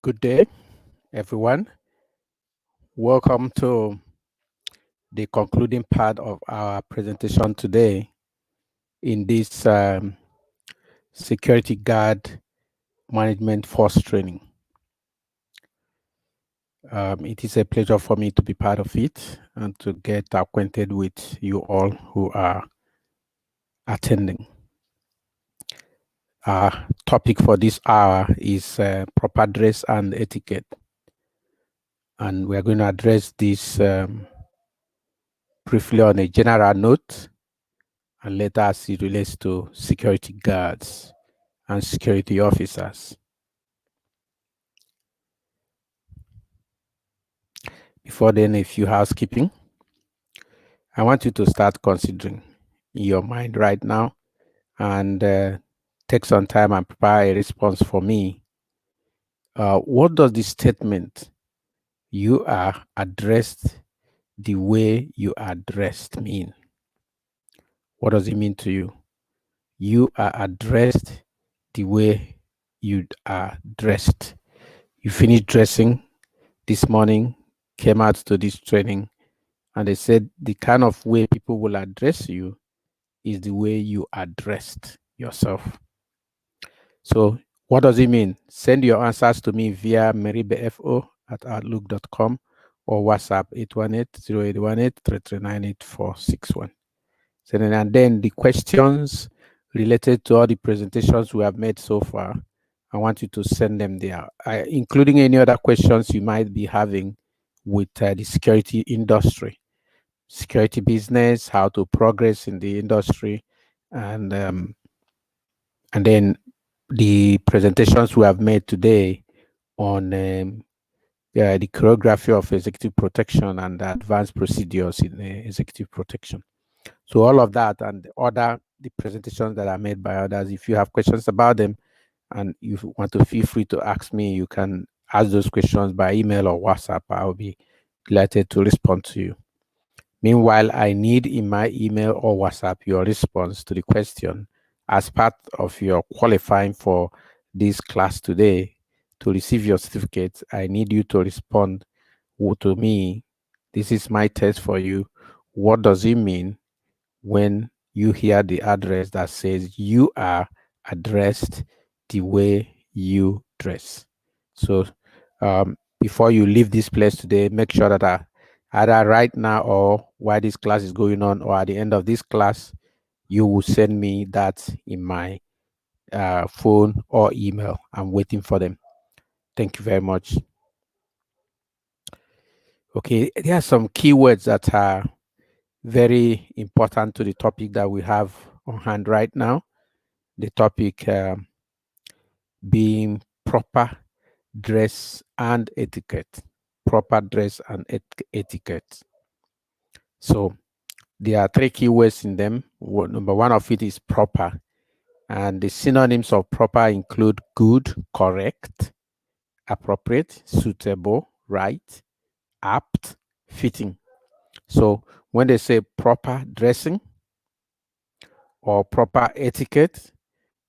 Good day, everyone. Welcome to the concluding part of our presentation today in this security guard management force training. It is a pleasure for me to be part of it and to get acquainted with you all who are attending. Our topic for this hour is proper dress and etiquette. And we're going to address this briefly on a general note, and later as it relates to security guards and security officers. Before then, a few housekeeping. I want you to start considering in your mind right now and take some time and prepare a response for me. What does this statement, "you are addressed the way you are dressed," mean? What does it mean to you? You are addressed the way you are dressed. You finished dressing this morning, came out to this training, and they said the kind of way people will address you is the way you addressed yourself. So what does it mean? Send your answers to me via nmeribefo@outlook.com or WhatsApp 818-0818-339-8461. And then the questions related to all the presentations we have made so far, I want you to send them there, including any other questions you might be having with the security industry, security business, how to progress in the industry, and then the presentations we have made today on the choreography of executive protection and the advanced procedures in executive protection. So all of that and the presentations that are made by others, if you have questions about them and you want to feel free to ask me, you can ask those questions by email or WhatsApp. I'll be delighted to respond to you. Meanwhile, I need in my email or WhatsApp your response to the question as part of your qualifying for this class today. To receive your certificate, I need you to respond to me. This is my test for you. What does it mean when you hear the address that says you are addressed the way you dress? So before you leave this place today, make sure that either right now or while this class is going on or at the end of this class, you will send me that in my phone or email. I'm waiting for them. Thank you very much. Okay, there are some keywords that are very important to the topic that we have on hand right now. The topic being proper dress and etiquette. Proper dress and etiquette. So there are three keywords in them. Number one of it is proper. And the synonyms of proper include good, correct, appropriate, suitable, right, apt, fitting. So when they say proper dressing or proper etiquette,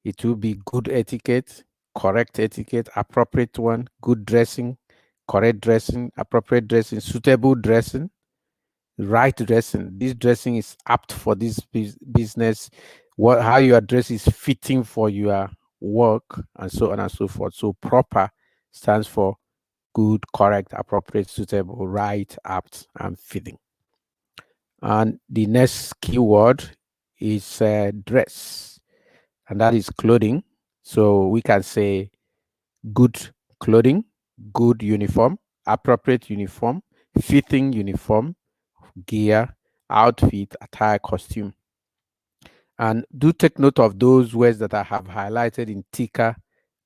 it will be good etiquette, correct etiquette, appropriate one, good dressing, correct dressing, appropriate dressing, suitable dressing, right dressing. This dressing is apt for this business. How you address is fitting for your work, and so on and so forth. So proper stands for good, correct, appropriate, suitable, right, apt, and fitting. And the next keyword is dress, and that is clothing. So we can say good clothing, good uniform, appropriate uniform, fitting uniform, gear, outfit, attire, costume. And do take note of those words that I have highlighted in thicker.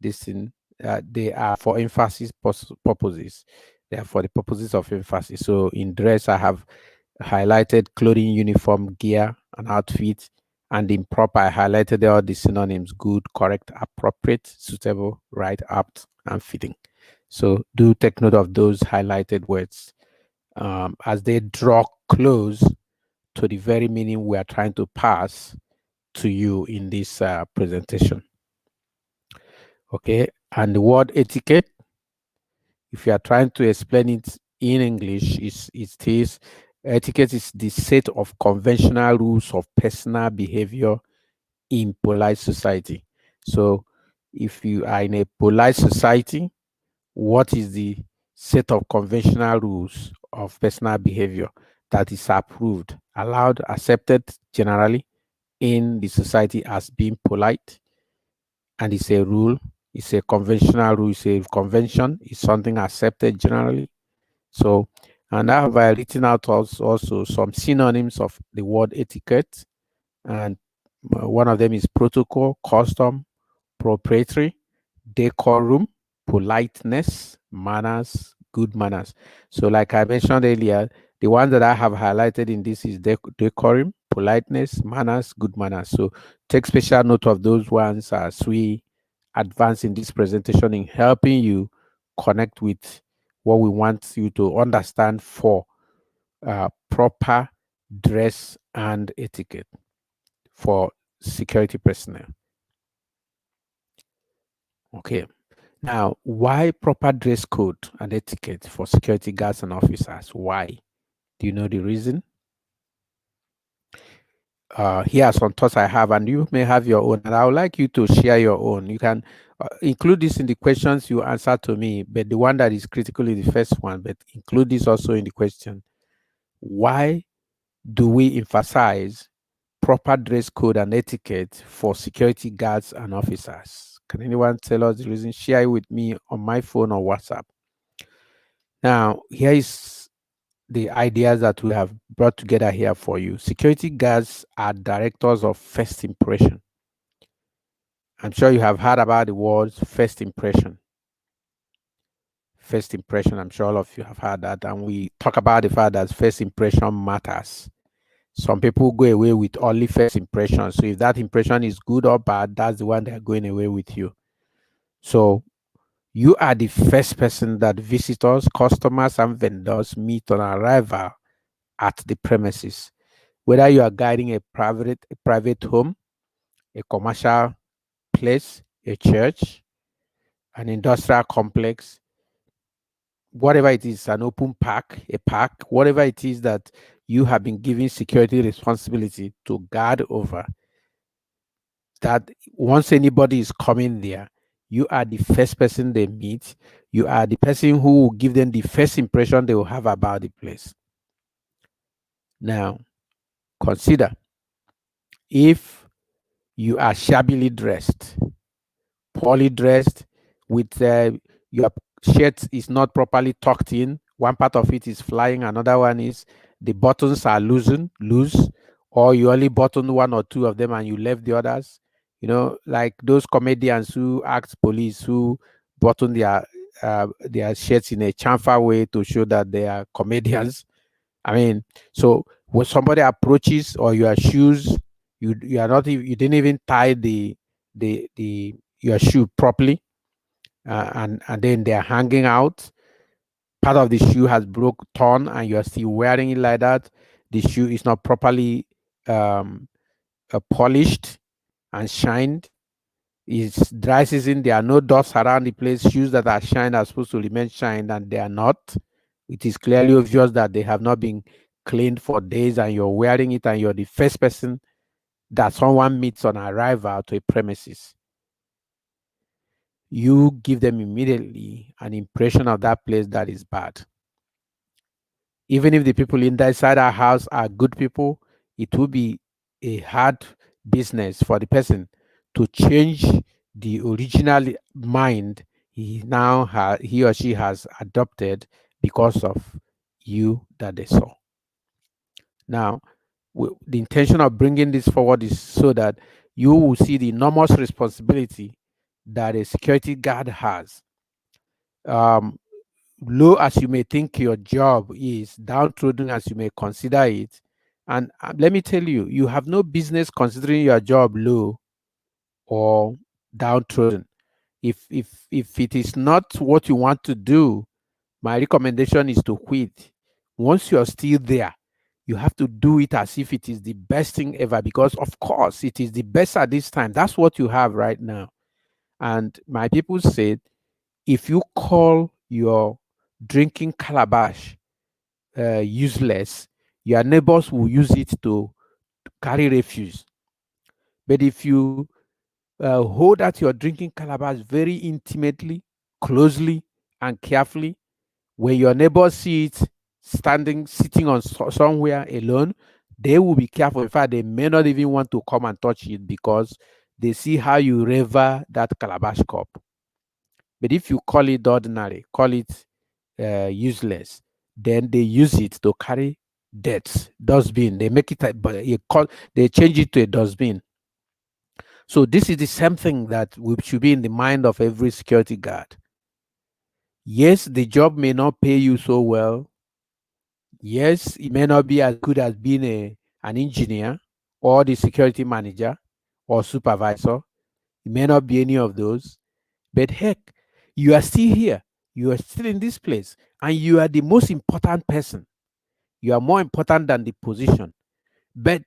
They are for emphasis purposes. They are for the purposes of emphasis. So in dress, I have highlighted clothing, uniform, gear, and outfit. And in proper, I highlighted all the synonyms: good, correct, appropriate, suitable, right, apt, and fitting. So do take note of those highlighted words as they draw close to the very meaning we are trying to pass to you in this presentation. Okay, and the word etiquette if you are trying to explain it in English, it is etiquette is the set of conventional rules of personal behavior in polite society. So if you are in a polite society, what is the set of conventional rules of personal behavior that is approved, allowed, accepted generally in the society as being polite? And it's a rule, it's a conventional rule, it's a convention, it's something accepted generally. So, and I have written out also some synonyms of the word etiquette, and one of them is protocol, custom, proprietary, decorum, politeness, manners, good manners. So, like I mentioned earlier, the one that I have highlighted in this is decorum, politeness, manners, good manners. So, take special note of those ones as we advance in this presentation in helping you connect with what we want you to understand for proper dress and etiquette for security personnel. Okay. Now, why proper dress code and etiquette for security guards and officers? Why? Do you know the reason? Here are some thoughts I have, and you may have your own, and I would like you to share your own. You can include this in the questions you answer to me, but the one that is critical is the first one, but include this also in the question. Why do we emphasize proper dress code and etiquette for security guards and officers? Can anyone tell us the reason? Share it with me on my phone or WhatsApp. Now, here is the ideas that we have brought together here for you. Security guards are directors of first impression. I'm sure you have heard about the words first impression. First impression, I'm sure all of you have heard that. And we talk about the fact that first impression matters. Some people go away with only first impression. So if that impression is good or bad, that's the one they're going away with you. So you are the first person that visitors, customers, and vendors meet on arrival at the premises. Whether you are guiding a private home, a commercial place, a church, an industrial complex, whatever it is, an open park, a park, whatever it is that you have been given security responsibility to guard over, that once anybody is coming there, you are the first person they meet. You are the person who will give them the first impression they will have about the place. Now, consider if you are shabbily dressed, poorly dressed, with your shirt is not properly tucked in, one part of it is flying, another one is the buttons are loose, or you only buttoned one or two of them and you left the others. You know, like those comedians who act police, who button their shirts in a chamfer way to show that they are comedians. I mean, so when somebody approaches, or your shoes, you are not you didn't even tie the your shoe properly, and then they're hanging out. Part of the shoe has torn, and you're still wearing it like that. The shoe is not properly polished and shined. It's dry season. There are no dust around the place. Shoes that are shined are supposed to remain shined, and they are not. It is clearly obvious that they have not been cleaned for days, and you're wearing it, and you're the first person that someone meets on arrival to a premises. You give them immediately an impression of that place that is bad. Even if the people inside our house are good people, it will be a hard business for the person to change the original mind he or she has adopted because of you that they saw. Now, the intention of bringing this forward is so that you will see the enormous responsibility that a security guard has. Low as you may think your job is, downtrodden as you may consider it, and let me tell you, you have no business considering your job low or downtrodden. If it is not what you want to do, my recommendation is to quit. Once you're still there, you have to do it as if it is the best thing ever, because of course it is the best at this time. That's what you have right now. And my people said, if you call your drinking calabash useless, your neighbors will use it to carry refuse. But if you hold out your drinking calabash very intimately, closely, and carefully, when your neighbors see it sitting on somewhere alone, they will be careful. In fact, they may not even want to come and touch it because they see how you revere that calabash cup. But if you call it ordinary, call it useless, then they use it to carry dirt, dustbin. They make it, they change it to a dustbin. So this is the same thing that should be in the mind of every security guard. Yes, the job may not pay you so well. Yes, it may not be as good as being an engineer or the security manager or supervisor. It may not be any of those. But heck, you are still here. You are still in this place. And you are the most important person. You are more important than the position. But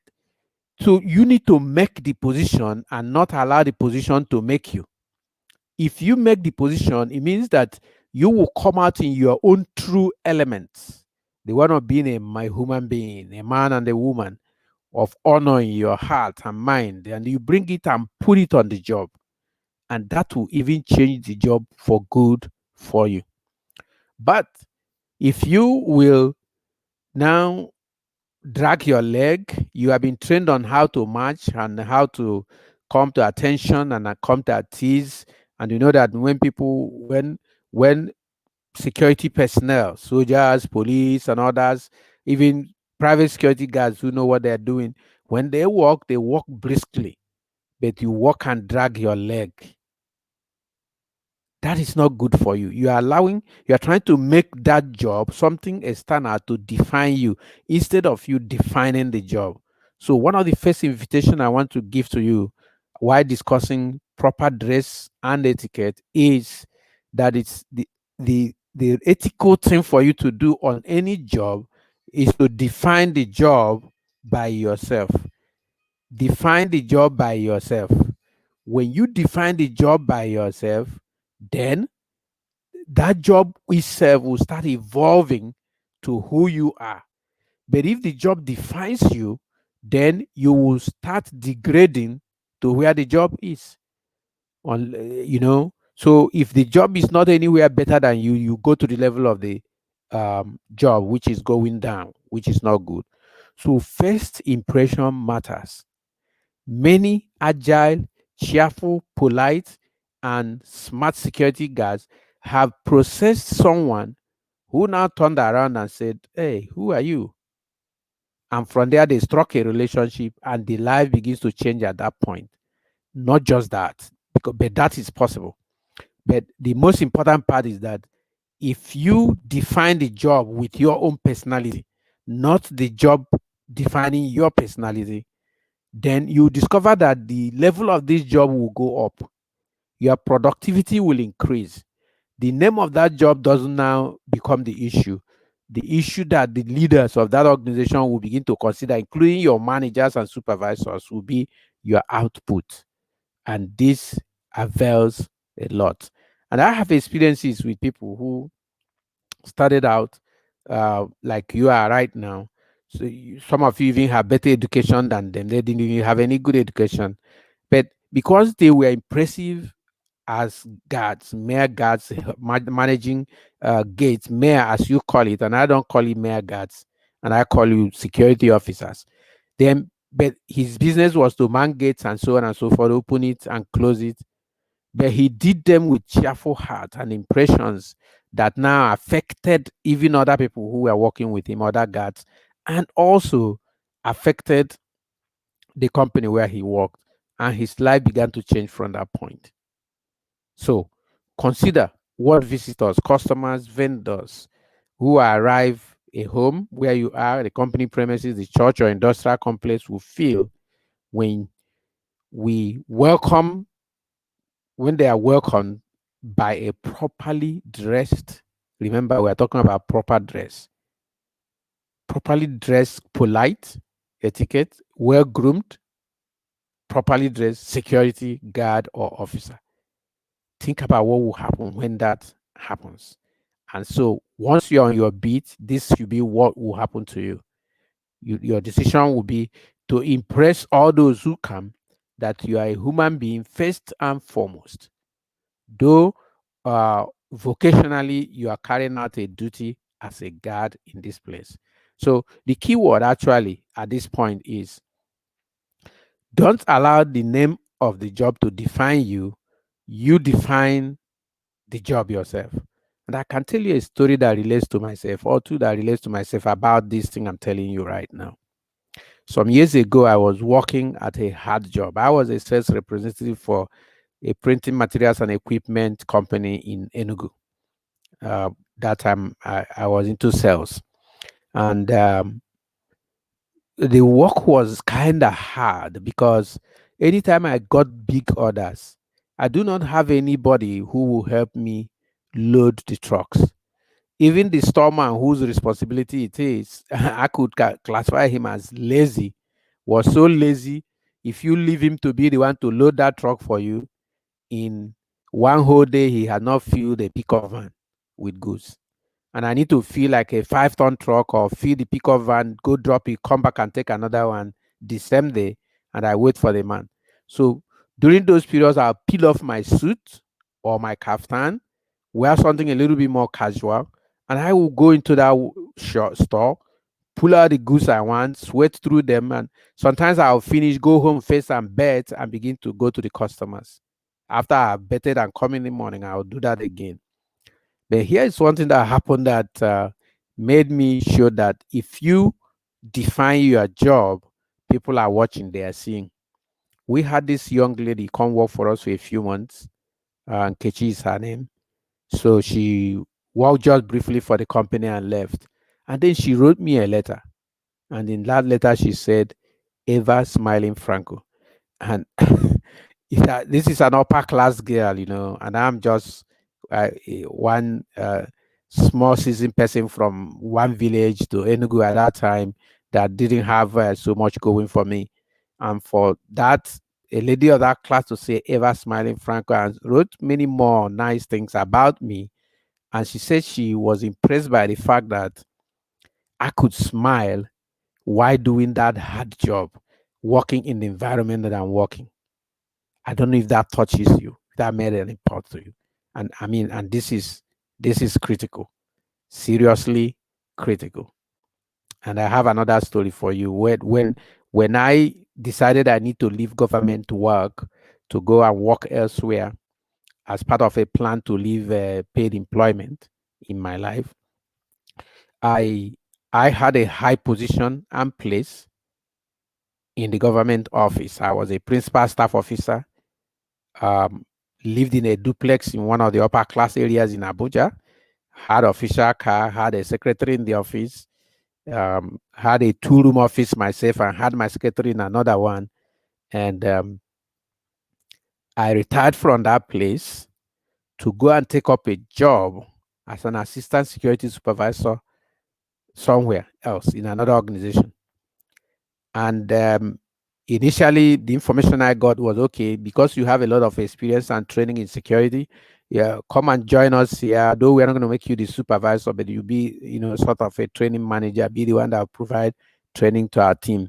so you need to make the position and not allow the position to make you. If you make the position, it means that you will come out in your own true elements. The one of being a human being, a man and a woman, of honor in your heart and mind, and you bring it and put it on the job. And that will even change the job for good for you. But if you will now drag your leg, you have been trained on how to march and how to come to attention and come to at ease. And you know that when security personnel, soldiers, police, and others, even private security guards who know what they're doing, when they walk briskly, but you walk and drag your leg. That is not good for you. You are trying to make that job something external to define you instead of you defining the job. So, one of the first invitation I want to give to you while discussing proper dress and etiquette is that it's the ethical thing for you to do on any job is to define the job by yourself. Define the job by yourself. When you define the job by yourself, then that job itself will start evolving to who you are. But if the job defines you, then you will start degrading to where the job is. So if the job is not anywhere better than you, you go to the level of the job, which is going down, which is not good. So first impression matters. Many agile, cheerful, polite, and smart security guards have processed someone who now turned around and said, "Hey, who are you?" And from there, they struck a relationship, and the life begins to change at that point. Not just that, but that is possible. But the most important part is that if you define the job with your own personality, not the job defining your personality, then you discover that the level of this job will go up. Your productivity will increase. The name of that job doesn't now become the issue. The issue that the leaders of that organization will begin to consider, including your managers and supervisors, will be your output. And this avails a lot. And I have experiences with people who started out like you are right now. So some of you even have better education than them. They didn't even have any good education. But because they were impressive as guards, mere guards, managing gates, mere as you call it, and I don't call it mere guards, and I call you security officers. Then, but his business was to man gates and so on and so forth, open it and close it. But he did them with cheerful heart and impressions that now affected even other people who were working with him, other guards, and also affected the company where he worked. And his life began to change from that point. So consider what visitors, customers, vendors who arrive a home where you are, the company premises, the church or industrial complex will feel when we welcome, when they are welcomed by a properly dressed. Remember, we're talking about proper dress. Properly dressed, polite, etiquette, well groomed, properly dressed security guard or officer. Think about what will happen when that happens. And so once you're on your beat, this should be what will happen to you. Your decision will be to impress all those who come that you are a human being first and foremost. Though vocationally you are carrying out a duty as a guard in this place. So the key word actually at this point is don't allow the name of the job to define you. You define the job yourself. And I can tell you a story that relates to myself, or two that relates to myself about this thing I'm telling you right now. Some years ago, I was working at a hard job. I was a sales representative for a printing materials and equipment company in Enugu. That time, I was into sales. And the work was kind of hard because anytime I got big orders, I do not have anybody who will help me load the trucks. Even the storeman whose responsibility it is, I could classify him as lazy, was so lazy. If you leave him to be the one to load that truck for you, in one whole day, he had not filled a pickup van with goods. And I need to feel like a 5-ton truck or fill the pickup van, go drop it, come back and take another one the same day, and I wait for the man. So during those periods, I'll peel off my suit or my kaftan, wear something a little bit more casual, and I will go into that store, pull out the goods I want, sweat through them, and sometimes I'll finish, go home, face and bet, and begin to go to the customers. After I've betted and come in the morning, I'll do that again. But here is one thing that happened that made me sure that if you define your job, people are watching, they are seeing. We had this young lady come work for us for a few months, and Cssi is her name. So she worked just briefly for the company and left. And then she wrote me a letter. And in that letter, she said, "Ever smiling Franco." And this is an upper class girl, and I'm just one small seasoned person from one village to Enugu at that time that didn't have so much going for me. And for that, a lady of that class to say "Ever smiling Franco" and wrote many more nice things about me. And she said she was impressed by the fact that I could smile while doing that hard job, working in the environment that I'm working. I don't know if that touches you, if that made an impact to you. And I mean, and this is critical, seriously critical. And I have another story for you. When I decided I need to leave government work to go and work elsewhere as part of a plan to leave paid employment in my life, I had a high position and place in the government office. I was a principal staff officer. Lived in a duplex in one of the upper class areas in Abuja, had official car, had a secretary in the office, had a 2-room office myself, and had my secretary in another one. And I retired from that place to go and take up a job as an assistant security supervisor somewhere else in another organization. And initially, the information I got was, okay, because you have a lot of experience and training in security, yeah, come and join us here. Though we're not going to make you the supervisor, but you'll be, sort of a training manager, be the one that will provide training to our team.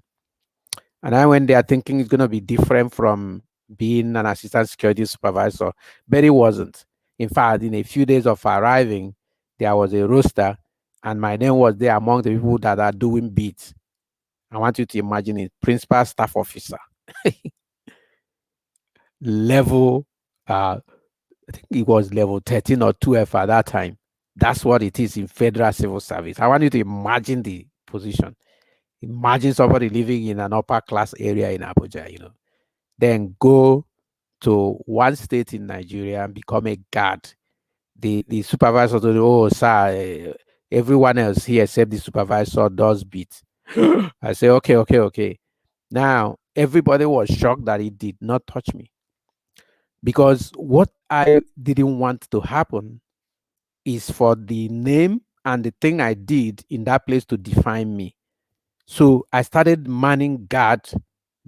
And I went there thinking it's going to be different from being an assistant security supervisor, but it wasn't. In fact, in a few days of arriving, there was a roster, and my name was there among the people that are doing beats. I want you to imagine it, principal staff officer, level, I think it was level 13 or 12 at that time. That's what it is in federal civil service. I want you to imagine the position. Imagine somebody living in an upper class area in Abuja, then go to one state in Nigeria and become a guard. The supervisor told, "Oh, sir, everyone else here except the supervisor does beat." I say, okay. Now, everybody was shocked that it did not touch me, because what I didn't want to happen is for the name and the thing I did in that place to define me. So I started manning guard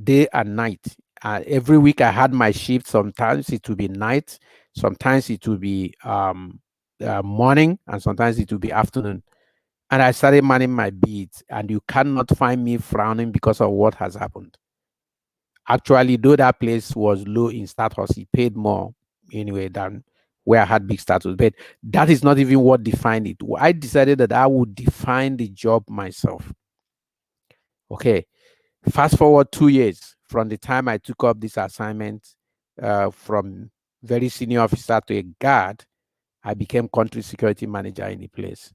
day and night. Every week I had my shift. Sometimes it would be night, sometimes it would be morning, and sometimes it will be afternoon. And I started manning my beats, and you cannot find me frowning because of what has happened. Actually, though that place was low in status, he paid more anyway than where I had big status. But that is not even what defined it. I decided that I would define the job myself. Okay. Fast forward 2 years from the time I took up this assignment, from very senior officer to a guard, I became country security manager in the place.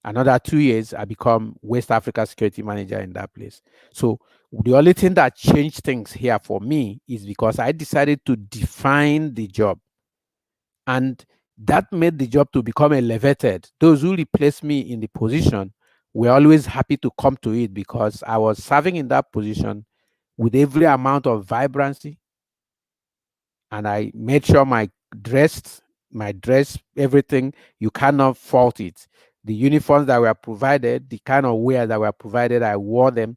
Another 2 years, I become West Africa security manager in that place. So the only thing that changed things here for me is because I decided to define the job, and that made the job to become elevated. Those who replaced me in the position were always happy to come to it because I was serving in that position with every amount of vibrancy, and I made sure my dress, everything, you cannot fault it. The uniforms that were provided, the kind of wear that were provided, I wore them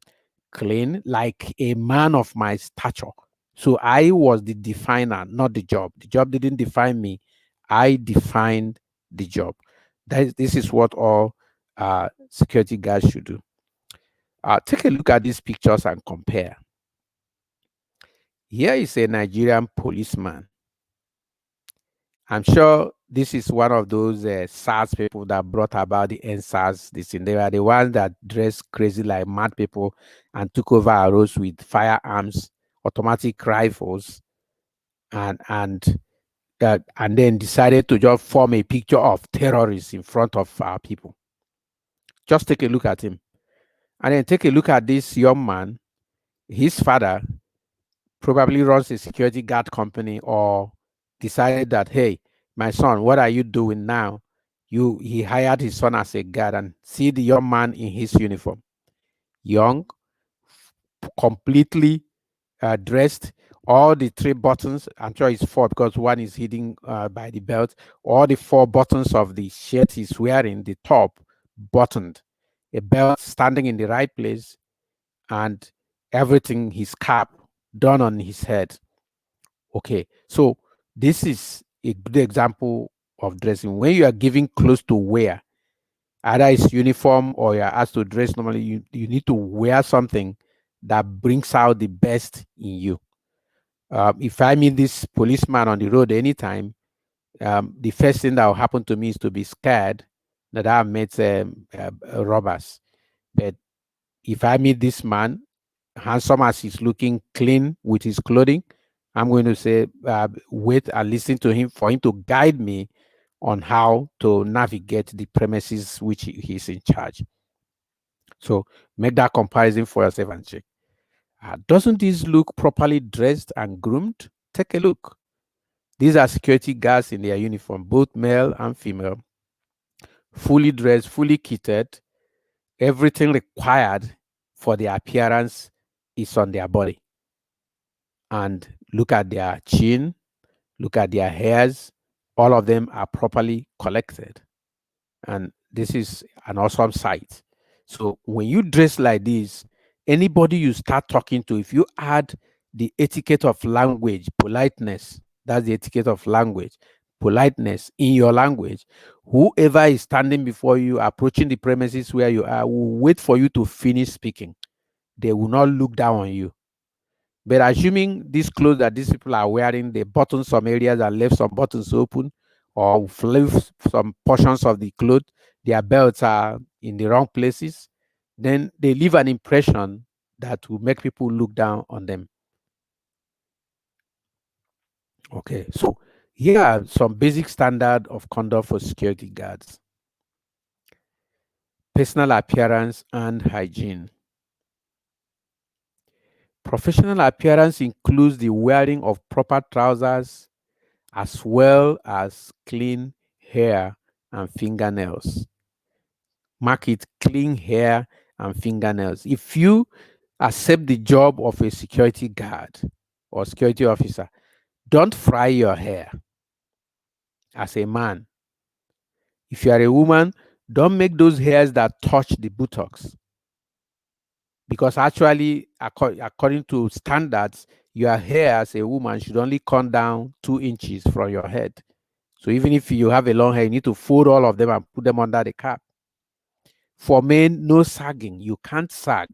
clean like a man of my stature. So I was the definer, not the job. The job didn't define me. I defined the job. This is what all security guards should do. Take a look at these pictures and compare. Here is a Nigerian policeman. I'm sure this is one of those SARS people that brought about the NSARS. They were the ones that dressed crazy like mad people and took over our roads with firearms, automatic rifles, and then decided to just form a picture of terrorists in front of our people. Just take a look at him. And then take a look at this young man. His father probably runs a security guard company, or decided that, hey, my son, what are you doing now? He hired his son as a guard, and see the young man in his uniform. Young, completely dressed, all the three buttons, I'm sure it's four because one is hidden by the belt, all the four buttons of the shirt he's wearing, the top buttoned, a belt standing in the right place, and everything, his cap done on his head. Okay, so this is a good example of dressing. When you are giving clothes to wear, either it's uniform or you're asked to dress normally, you need to wear something that brings out the best in you. If I meet this policeman on the road anytime, the first thing that will happen to me is to be scared that I've met robbers. But if I meet this man, handsome as he's looking, clean with his clothing, I'm going to say, wait and listen to him for him to guide me on how to navigate the premises which he's in charge. So make that comparison for yourself and check. Doesn't this look properly dressed and groomed? Take a look. These are security guards in their uniform, both male and female, fully dressed, fully kitted. Everything required for their appearance is on their body. And look at their chin, look at their hairs. All of them are properly collected. And this is an awesome sight. So when you dress like this, anybody you start talking to, if you add the etiquette of language, politeness, that's the etiquette of language, politeness in your language, whoever is standing before you, approaching the premises where you are, will wait for you to finish speaking. They will not look down on you. But assuming these clothes that these people are wearing, they button some areas and left some buttons open, or left some portions of the clothes, their belts are in the wrong places, then they leave an impression that will make people look down on them. Okay, so here are some basic standard of conduct for security guards. Personal appearance and hygiene. Professional appearance includes the wearing of proper trousers, as well as clean hair and fingernails. Mark it, clean hair and fingernails. If you accept the job of a security guard or security officer, don't fry your hair as a man. If you are a woman, don't make those hairs that touch the buttocks. Because actually, according to standards, your hair as a woman should only come down 2 inches from your head. So even if you have a long hair, you need to fold all of them and put them under the cap. For men, no sagging. You can't sag.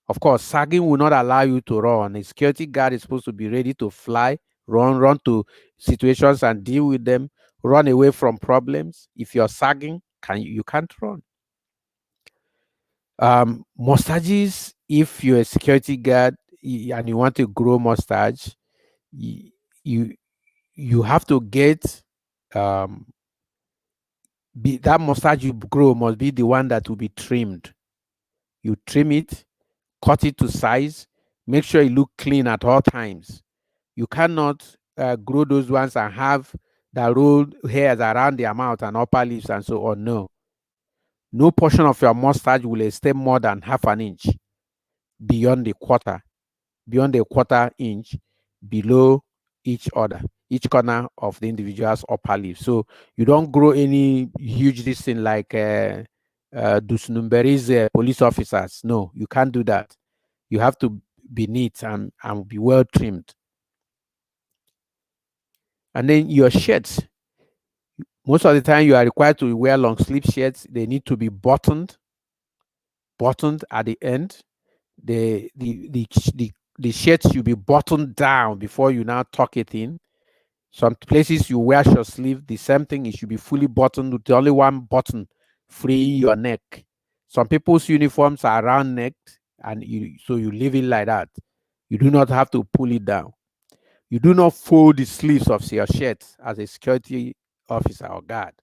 Of course, sagging will not allow you to run. A security guard is supposed to be ready to fly, run to situations and deal with them, run away from problems. If you're sagging, you can't run. Mustaches, if you're a security guard and you want to grow mustache, you you have to get that mustache you grow must be the one that will be trimmed. You trim it, cut it to size, make sure it look clean at all times. You cannot grow those ones and have the rolled hairs around their mouth and upper lips and so on. No portion of your mustache will extend more than half an inch beyond the quarter inch below each corner of the individual's upper lip. So you don't grow any huge distance like those Nmeribe police officers. No, you can't do that. You have to be neat and be well trimmed. And then your shirts. Most of the time you are required to wear long sleeve shirts. They need to be buttoned at the end. The shirt should be buttoned down before you now tuck it in. Some places you wear short sleeve, the same thing, it should be fully buttoned with only one button freeing your neck. Some people's uniforms are round necked and so you leave it like that. You do not have to pull it down. You do not fold the sleeves of your shirt as a security officer or guard.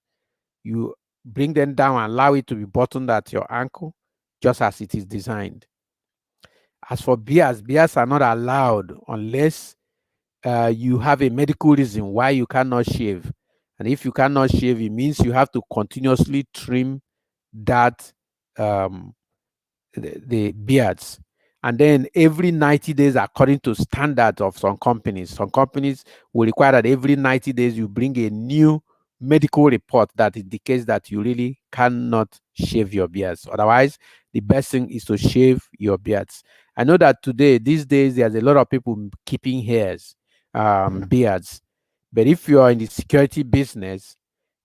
You bring them down and allow it to be buttoned at your ankle, just as it is designed. As for beards are not allowed unless you have a medical reason why you cannot shave. And if you cannot shave, it means you have to continuously trim that the beards. And then every 90 days, according to standards of some companies will require that every 90 days you bring a new medical report that indicates that you really cannot shave your beards. Otherwise, the best thing is to shave your beards. I know that these days, there's a lot of people keeping beards. But if you are in the security business,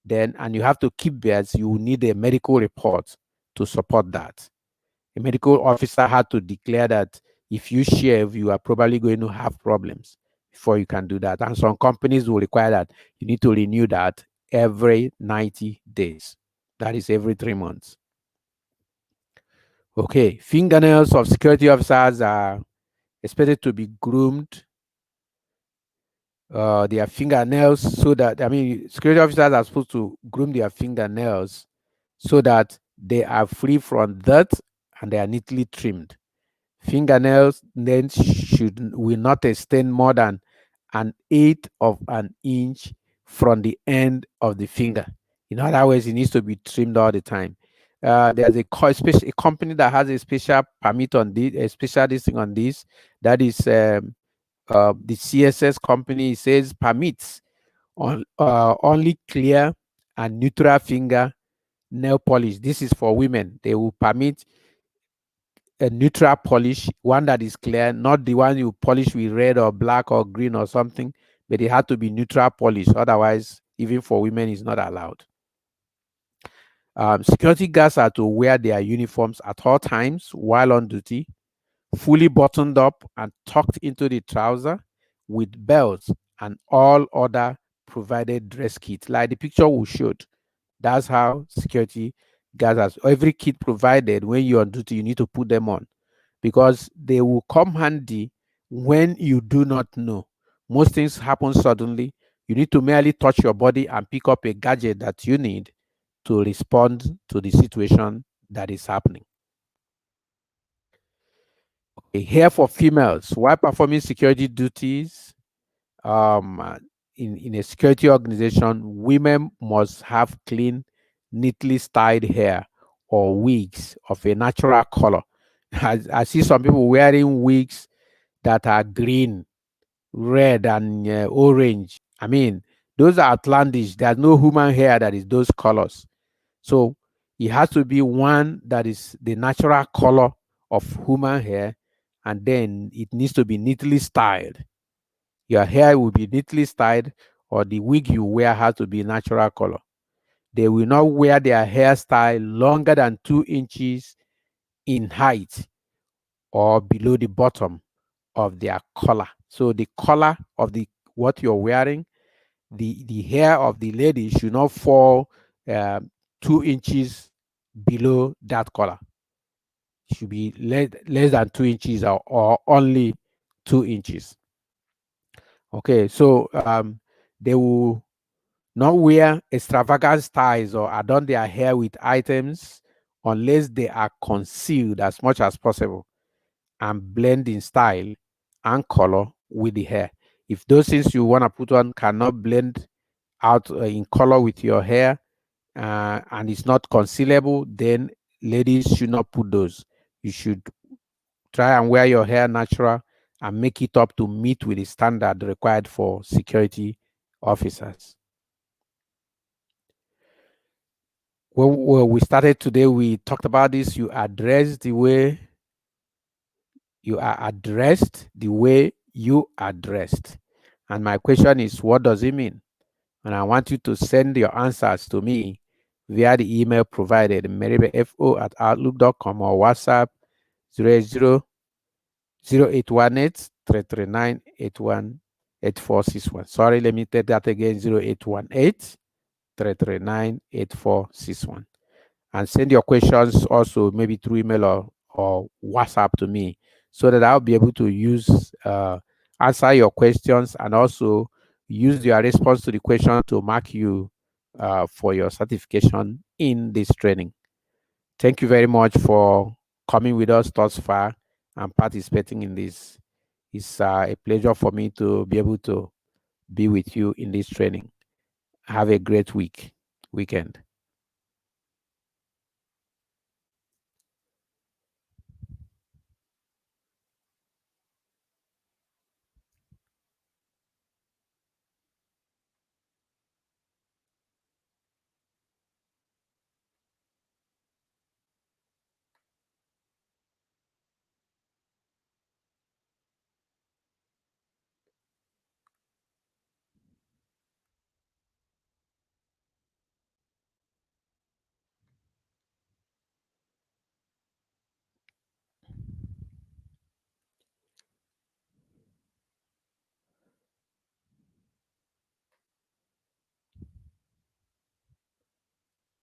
then and you have to keep beards, you will need a medical report to support that. A medical officer had to declare that if you shave, you are probably going to have problems before you can do that. And some companies will require that you need to renew that every 90 days. That is every 3 months. Okay, fingernails of security officers are expected to be groomed. Their fingernails so that, security officers are supposed to groom their fingernails so that they are free from dirt and they are neatly trimmed. Fingernails then will not extend more than 1/8 of an inch from the end of the finger. In other words, it needs to be trimmed all the time. There's a company that has a special permit on this, a special listing on this. That is the CSS company. Says permits only clear and neutral finger nail polish. This is for women. They will permit a neutral polish, one that is clear, not the one you polish with red or black or green or something, but it had to be neutral polish. Otherwise, even for women, it's not allowed. Security guards are to wear their uniforms at all times while on duty, fully buttoned up and tucked into the trouser with belts and all other provided dress kits, like the picture we showed. That's how security guards has every kit provided. When you're on duty, you need to put them on because they will come handy when you do not know. Most things happen suddenly. You need to merely touch your body and pick up a gadget that you need to respond to the situation that is happening. Here for females, while performing security duties in a security organization, women must have clean, neatly styled hair or wigs of a natural color. I see some people wearing wigs that are green, red, and orange. Those are outlandish. There's no human hair that is those colors. So it has to be one that is the natural color of human hair, and then it needs to be neatly styled. Your hair will be neatly styled or the wig you wear has to be natural color. They will not wear their hairstyle longer than 2 inches in height or below the bottom of their collar. So the collar of the what you're wearing, the hair of the lady should not fall 2 inches below that collar. It should be less than 2 inches or only 2 inches. Okay, so they will not wear extravagant styles or adorn their hair with items unless they are concealed as much as possible and blend in style and color with the hair. If those things you want to put on cannot blend out in color with your hair and it's not concealable, then ladies should not put those. You should try and wear your hair natural and make it up to meet with the standard required for security officers. When we started today, we talked about this. You are addressed the way you are dressed. And my question is, what does it mean? And I want you to send your answers to me via the email provided, nmeribefo@outlook.com, or WhatsApp 0818-339-8461. Sorry, let me take that again, 0818-339-8461. And send your questions also maybe through email or WhatsApp to me so that I'll be able to answer your questions and also use your response to the question to mark you for your certification in this training. Thank you very much for coming with us thus far and participating in this. It's a pleasure for me to be able to be with you in this training. Have a great weekend.